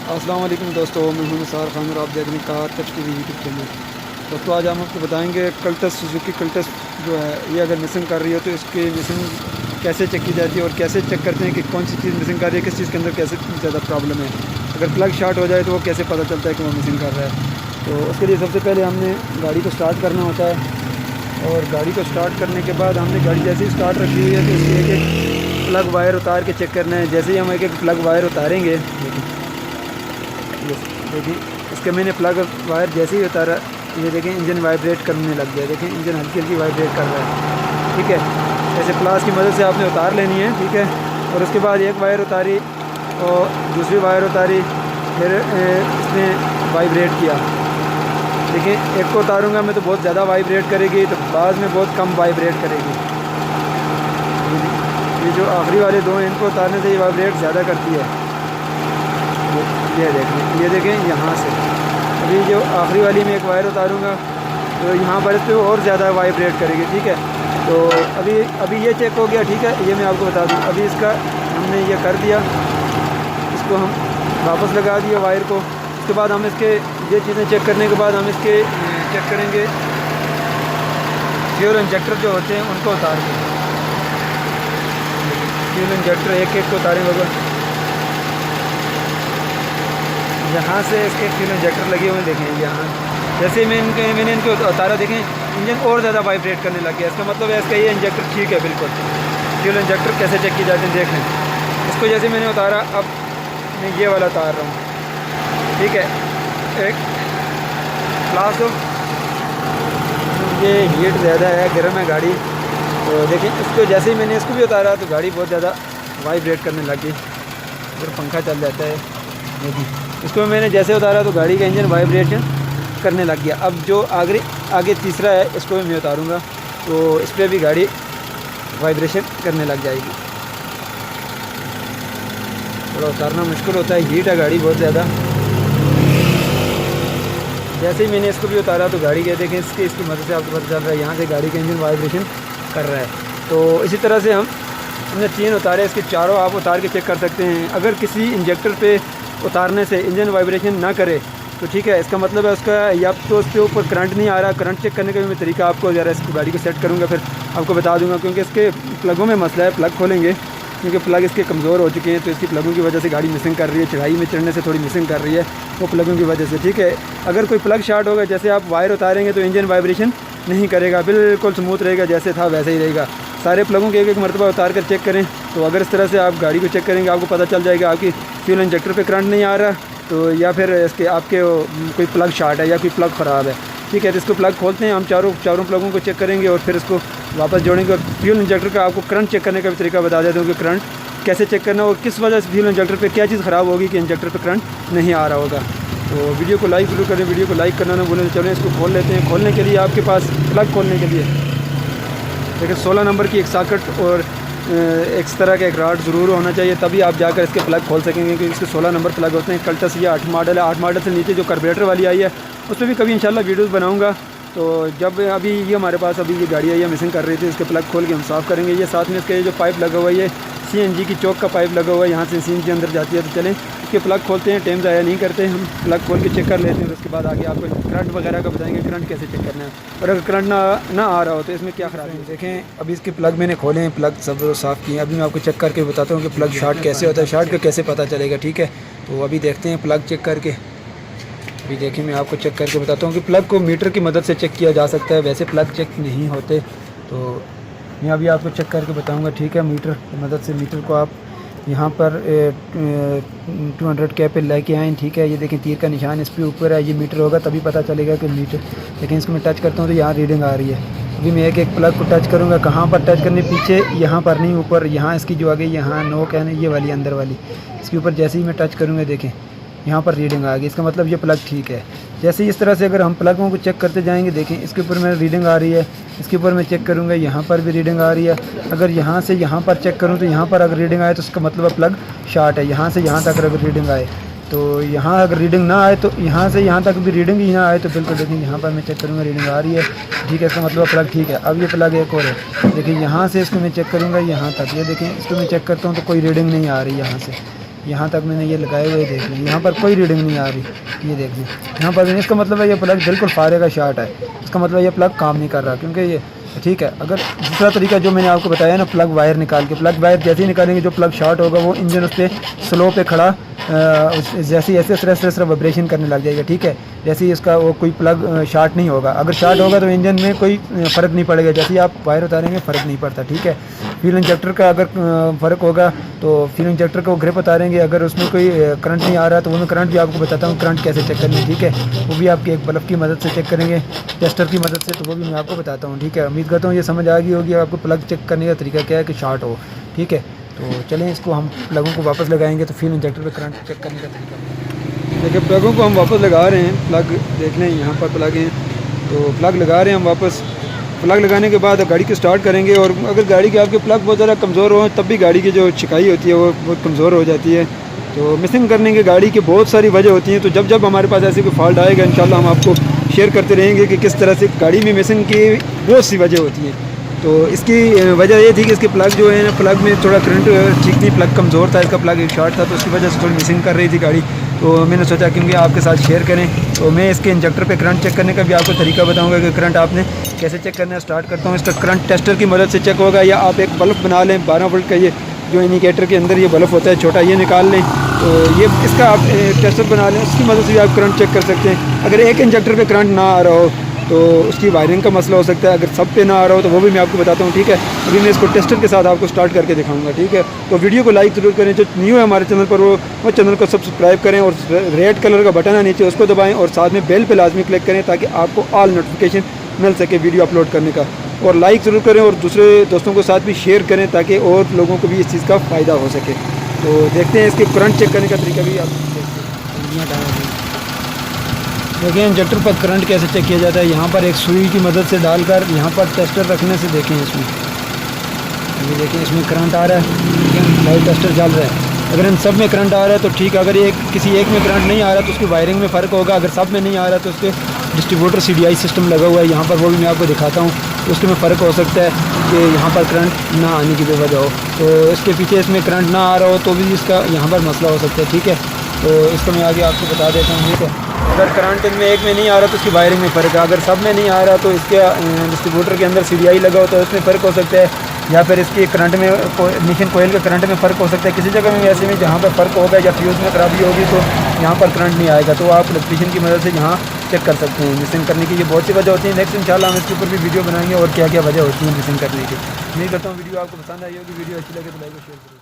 अस्सलाम वालेकुम दोस्तों, मैं हूं निसार खान और आप देख रहे हैं car touch TV YouTube channel. दोस्तों आज हम आपको बताएंगे कल्टस सुजुकी कल्टस जो है ये अगर मिसिंग कर रही हो तो इसकी मिसिंग कैसे चेक की जाती है और कैसे चेक करते हैं कि कौन सी चीज़ मिसिंग कर रही है, किस चीज़ के अंदर कैसे ज़्यादा प्रॉब्लम है। अगर प्लग शॉर्ट हो जाए तो वो कैसे पता चलता है कि वो मिसिंग कर रहा है। तो उसके लिए सबसे पहले हमने गाड़ी को स्टार्ट करना होता है और गाड़ी को स्टार्ट करने के बाद हमने गाड़ी जैसे ही स्टार्ट रखी हुई है तो इसकी एक एक प्लग वायर उतार के चेक करना है। जैसे ही हम एक एक प्लग वायर उतारेंगे, देखिए इसके मैंने प्लग वायर जैसे ही उतारा, ये देखें इंजन वाइब्रेट करने लग गया। देखें इंजन हल्की हल्की वाइब्रेट कर रहा है, ठीक है। ऐसे प्लास की मदद से आपने उतार लेनी है, ठीक है। और उसके बाद एक वायर उतारी और दूसरी वायर उतारी, फिर इसने वाइब्रेट किया। देखिए एक को उतारूंगा मैं तो बहुत ज़्यादा वाइब्रेट करेगी, तो बाद में बहुत कम वाइब्रेट करेगी। ये जो आखिरी वाले दो हैं इनको उतारने से ये वाइब्रेट ज़्यादा करती है। ये देखें यहाँ से अभी जो आखिरी वाली में एक वायर उतारूंगा तो यहाँ पर इस पर और ज़्यादा वाइब्रेट करेगी, ठीक है। तो अभी ये चेक हो गया, ठीक है। ये मैं आपको बता दूँ, अभी इसका हमने ये कर दिया, इसको हम वापस लगा दिया वायर को। उसके बाद हम इसके ये चीज़ें चेक करने के बाद हम इसके चेक करेंगे फ्यूल इंजेक्टर जो होते हैं उनको उतार के। फ्यूल इंजेक्टर एक एक को उतारेंगे। अगर यहाँ से इसके फ्यूल इंजेक्टर लगे हुए देखें, यहाँ जैसे मैंने इनको उतारा, देखें इंजन और ज़्यादा वाइब्रेट करने लग गया। इसका मतलब है इसका ये इंजेक्टर ठीक है बिल्कुल। फ्यूल इंजेक्टर कैसे चेक की जाती है देखें। इसको जैसे मैंने उतारा, अब मैं ये वाला उतार रहा हूँ, ठीक है। एक प्लास ये हीट ज़्यादा है, गर्म है गाड़ी, तो देखिए इसको जैसे ही मैंने इसको भी उतारा तो गाड़ी बहुत ज़्यादा वाइब्रेट करने लगी। फिर पंखा चल जाता है। देखिए इसको मैंने जैसे उतारा तो गाड़ी का इंजन वाइब्रेशन करने लग गया। अब जो आगे तीसरा है इसको भी मैं उतारूँगा तो इस पर भी गाड़ी वाइब्रेशन करने लग जाएगी। थोड़ा उतारना मुश्किल होता है, हीट है गाड़ी बहुत ज़्यादा। जैसे ही मैंने इसको भी उतारा तो गाड़ी के देखें इसकी मदद से आपको पता चल रहा है यहाँ से गाड़ी का इंजन वाइब्रेशन कर रहा है। तो इसी तरह से हमने 3 उतारे, इसके चारों आप उतार के चेक कर सकते हैं। अगर किसी इंजेक्टर पे उतारने से इंजन वाइब्रेशन ना करे तो ठीक है, इसका मतलब है उसका या तो उसके ऊपर करंट नहीं आ रहा। करंट चेक करने का भी मैं तरीका आपको ज़रा इसको गाड़ी को सेट करूँगा फिर आपको बता दूँगा, क्योंकि इसके प्लगों में मसला है। प्लग खोलेंगे क्योंकि प्लग इसके कमज़ोर हो चुके हैं, तो इसकी प्लगों की वजह से गाड़ी मिसिंग कर रही है। चढ़ाई में चढ़ने से थोड़ी मिसिंग कर रही है वो प्लगों की वजह से, ठीक है। अगर कोई प्लग शॉर्ट होगा, जैसे आप वायर उतारेंगे तो इंजन वाइब्रेशन नहीं करेगा, बिल्कुल स्मूथ रहेगा, जैसे था वैसे ही रहेगा। सारे प्लगों के एक एक मरतबा उतार कर चेक करें। तो अगर इस तरह से आप गाड़ी को चेक करेंगे आपको पता चल जाएगा आपकी फ्यूल इंजेक्टर पे करंट नहीं आ रहा, तो या फिर इसके आपके कोई प्लग शॉर्ट है या कोई प्लग ख़राब है, ठीक है। तो इसको प्लग खोलते हैं, हम चारों प्लगों को चेक करेंगे और फिर इसको वापस जोड़ेंगे। और फ्यूल इंजेक्टर का आपको करंट चेक करने का भी तरीका बता देता हूँ कि करंट कैसे चेक करना और किस वजह से फ्यूल इंजेक्टर पे क्या चीज़ ख़राब होगी कि इंजेक्टर पे करंट नहीं आ रहा होगा। तो वीडियो को लाइक जरूर करें, वीडियो को लाइक करना ना भूलें। चलें इसको खोल लेते हैं। खोलने के लिए आपके पास प्लग खोलने के लिए देखिए 16 नंबर की एक सॉकेट और इस तरह का एक रॉड ज़रूर होना चाहिए, तभी आप जाकर इसके प्लग खोल सकेंगे, क्योंकि इसके 16 नंबर प्लग होते हैं। कल्टस ये 8 मॉडल है। 8 मॉडल से नीचे जो कार्बोरेटर वाली आई है उस पर भी कभी इंशाल्लाह वीडियोस बनाऊंगा। तो जब अभी ये हमारे पास अभी ये गाड़ी आई है मिसिंग कर रही थी, इसके प्लग खोल के हम साफ़ करेंगे। ये साथ में इसका ये जो पाइप लगा हुआ है ये CNG की चौक का पाइप लगा हुआ है, यहाँ से CNG अंदर जाती है। तो चलें इसके प्लग खोलते हैं, टाइम ज़ाया नहीं करते, हम प्लग खोल के चेक कर लेते हैं। उसके बाद आगे आपको करंट वगैरह का बताएंगे करंट कैसे चेक करना है और अगर करंट ना आ रहा हो तो इसमें क्या ख़राबी है। देखें अभी इसके प्लग मैंने खोले हैं, प्लग सब साफ़ किए हैं। अभी मैं आपको चेक करके बताता हूँ कि प्लग शॉर्ट कैसे होता है, शॉर्ट का कैसे पता चलेगा, ठीक है। तो अभी देखते हैं प्लग चेक करके। अभी देखिए मैं आपको चेक करके बताता हूँ कि प्लग को मीटर की मदद से चेक किया जा सकता है, वैसे प्लग चेक नहीं होते। तो मैं अभी आपको चेक करके बताऊँगा, ठीक है। मीटर की मदद से मीटर को आप यहाँ पर 200 के पे लेके आएँ, ठीक है। ये देखें तीर का निशान इस पे ऊपर है, ये मीटर होगा तभी पता चलेगा कि मीटर। लेकिन इसको मैं टच करता हूँ तो यहाँ रीडिंग आ रही है। अभी मैं एक एक प्लग को टच करूँगा, कहाँ पर टच करने, पीछे यहाँ पर नहीं, ऊपर यहाँ इसकी जो आगे यहाँ नोक है ना ये वाली अंदर वाली, इसके ऊपर जैसे ही मैं टच करूँगा देखें यहाँ पर रीडिंग आ गई। इसका मतलब ये प्लग ठीक है। जैसे इस तरह से अगर हम प्लगों को चेक करते जाएंगे, देखें इसके ऊपर मेरी रीडिंग आ रही है, इसके ऊपर मैं चेक करूँगा यहाँ पर भी रीडिंग आ रही है। अगर यहाँ से यहाँ पर चेक करूँ तो यहाँ पर अगर रीडिंग आए तो उसका मतलब प्लग शॉर्ट है। यहाँ से यहाँ तक अगर रीडिंग आए तो यहाँ, अगर रीडिंग ना आए तो यहाँ से यहाँ तक भी रीडिंग ही ना आए तो बिल्कुल देखें यहाँ पर मैं चेक करूँगा रीडिंग आ रही है, ठीक है। इसका मतलब प्लग ठीक है। अब ये प्लग एक और है, देखिए यहाँ से इसको मैं चेक करूँगा यहाँ तक, ये देखें इसको मैं चेक करता हूँ तो कोई रीडिंग नहीं आ रही यहाँ से, यहाँ तक मैंने ये लगाए हुए देख लें, यहाँ पर कोई रीडिंग नहीं आ रही। ये देखिए यहाँ पर इसका मतलब है ये प्लग बिल्कुल फारे का शार्ट है, इसका मतलब ये प्लग काम नहीं कर रहा, क्योंकि ये ठीक है। अगर दूसरा तरीका जो मैंने आपको बताया ना, प्लग वायर निकाल के, प्लग वायर जैसे ही निकालेंगे जो प्लग शॉर्ट होगा वो इंजन उस पर स्लो पे खड़ा जैसे ऐसे सिर्फ वाइब्रेशन करने लग जाएगा, ठीक है। जैसे ही इसका वो कोई प्लग शॉर्ट नहीं होगा, अगर शॉर्ट होगा तो इंजन में कोई फ़र्क नहीं पड़ेगा, जैसे ही आप वायर उतारेंगे फ़र्क नहीं पड़ता, ठीक है। फ्यूल इंजेक्टर का अगर फ़र्क होगा तो फ्यूल इंजेक्टर को ग्रिप उतारेंगे, अगर उसमें कोई करंट नहीं आ रहा तो वो मैं करंट भी आपको बताता हूँ, करंट कैसे चेक करनी, ठीक है। वो भी आपके एक बल्ब की मदद से चेक करेंगे, टेस्टर की मदद से, तो वो भी मैं आपको बताता हूँ, ठीक है। उम्मीद करता हूँ ये समझ आ गई होगी आपको प्लग चेक करने का तरीका क्या है कि शॉर्ट हो, ठीक है। तो चलें इसको हम प्लगों को वापस लगाएंगे तो फ्यूल इंजेक्टर पे करंट चेक करने का तरीका। देखिए प्लगों को हम वापस लगा रहे हैं, प्लग देख लें यहाँ पर प्लग हैं, तो प्लग लगा रहे हैं हम वापस। प्लग लगाने के बाद गाड़ी को स्टार्ट करेंगे, और अगर गाड़ी के आपके प्लग बहुत ज़्यादा कमज़ोर हो तब भी गाड़ी की जो छिकाई होती है वो बहुत कमज़ोर हो जाती है। तो मिसिंग करने की गाड़ी की बहुत सारी वजह होती हैं, तो जब हमारे पास ऐसी कोई फॉल्ट आएगा इंशाल्लाह हम आपको शेयर करते रहेंगे कि किस तरह से गाड़ी में मिसिंग की बहुत सी वजह होती हैं। तो इसकी वजह ये थी कि इसके प्लग जो है ना, प्लग में थोड़ा करंट ठीक नहीं, प्लग कमज़ोर था, इसका प्लग एक शॉर्ट था, तो उसकी वजह से थोड़ी मिसिंग कर रही थी गाड़ी। तो मैंने सोचा क्योंकि आपके साथ शेयर करें, तो मैं इसके इंजेक्टर पे करंट चेक करने का भी आपको तरीका बताऊंगा कि करंट आपने कैसे चेक करना है। स्टार्ट करता हूँ, इसका करंट टेस्टर की मदद से चेक होगा, या आप एक बल्ब बना लें 12 वोल्ट का, ये जो इंडिकेटर के अंदर ये बल्ब होता है छोटा, ये निकाल लें, तो ये इसका आप टेस्टर बना लें, उसकी मदद से भी आप करंट चेक कर सकते हैं। अगर एक इंजेक्टर पे करंट ना आ रहा हो तो उसकी वायरिंग का मसला हो सकता है, अगर सब पे ना आ रहा हो तो वो भी मैं आपको बताता हूँ, ठीक है। अभी मैं इसको टेस्टर के साथ आपको स्टार्ट करके दिखाऊंगा, ठीक है। तो वीडियो को लाइक ज़रूर करें, जो न्यू है हमारे चैनल पर वो चैनल को सब्सक्राइब करें, और रेड कलर का बटन है नीचे उसको दबाएं, और साथ में बेल पे लाजमी क्लिक करें ताकि आपको ऑल नोटिफिकेशन मिल सके वीडियो अपलोड करने का। और लाइक ज़रूर करें और दूसरे दोस्तों के साथ भी शेयर करें ताकि और लोगों को भी इस चीज़ का फ़ायदा हो सके। तो देखते हैं इसके करंट चेक करने का तरीका भी आप देखिए इंजेक्टर पर करंट कैसे चेक किया जाता है। यहाँ पर एक सुई की मदद से डालकर यहाँ पर टेस्टर रखने से देखें, इसमें ये देखें इसमें करंट आ रहा है, लाइव टेस्टर चल रहा है। अगर इन सब में करंट आ रहा है तो ठीक है, अगर ये किसी एक में करंट नहीं आ रहा तो उसकी वायरिंग में फ़र्क होगा, अगर सब में नहीं आ रहा तो उसके डिस्ट्रीब्यूटर CDI सिस्टम लगा हुआ है यहाँ पर, वो भी मैं आपको दिखाता हूँ, तो उसके में फ़र्क हो सकता है कि यहाँ पर करंट ना आने की वजह हो, तो इसके पीछे इसमें करंट ना आ रहा हो तो भी इसका यहाँ पर मसला हो सकता है, ठीक है। तो इसको मैं आगे आपको बता देता हूँ, ठीक है। अगर करंट इनमें एक में नहीं आ रहा तो उसकी वायरिंग में फ़र्क है, अगर सब में नहीं आ रहा तो इसके डिस्ट्रीब्यूटर के अंदर CDI लगा हो तो उसमें फ़र्क हो सकता है, या फिर इसकी करंट में मिशन कोयल के करंट में फ़र्क हो सकता है। किसी जगह में ऐसे में जहाँ पर फ़र्क होगा या फ्यूज़ में ख़राबी होगी तो यहाँ पर करंट नहीं आएगा, तो आप इलेक्ट्रीशियन की मदद से यहाँ चेक कर सकते हैं। मिसिंग करने की ये बहुत सी वजह होती है, नेक्स्ट इंशाल्लाह हम इसके ऊपर भी वीडियो बनाएंगे और क्या क्या वजह होती है मिसिंग करने की। उम्मीद करता हूँ वीडियो आपको पसंद आई होगी, वीडियो अच्छी लगे तो लाइक और शेयर करें।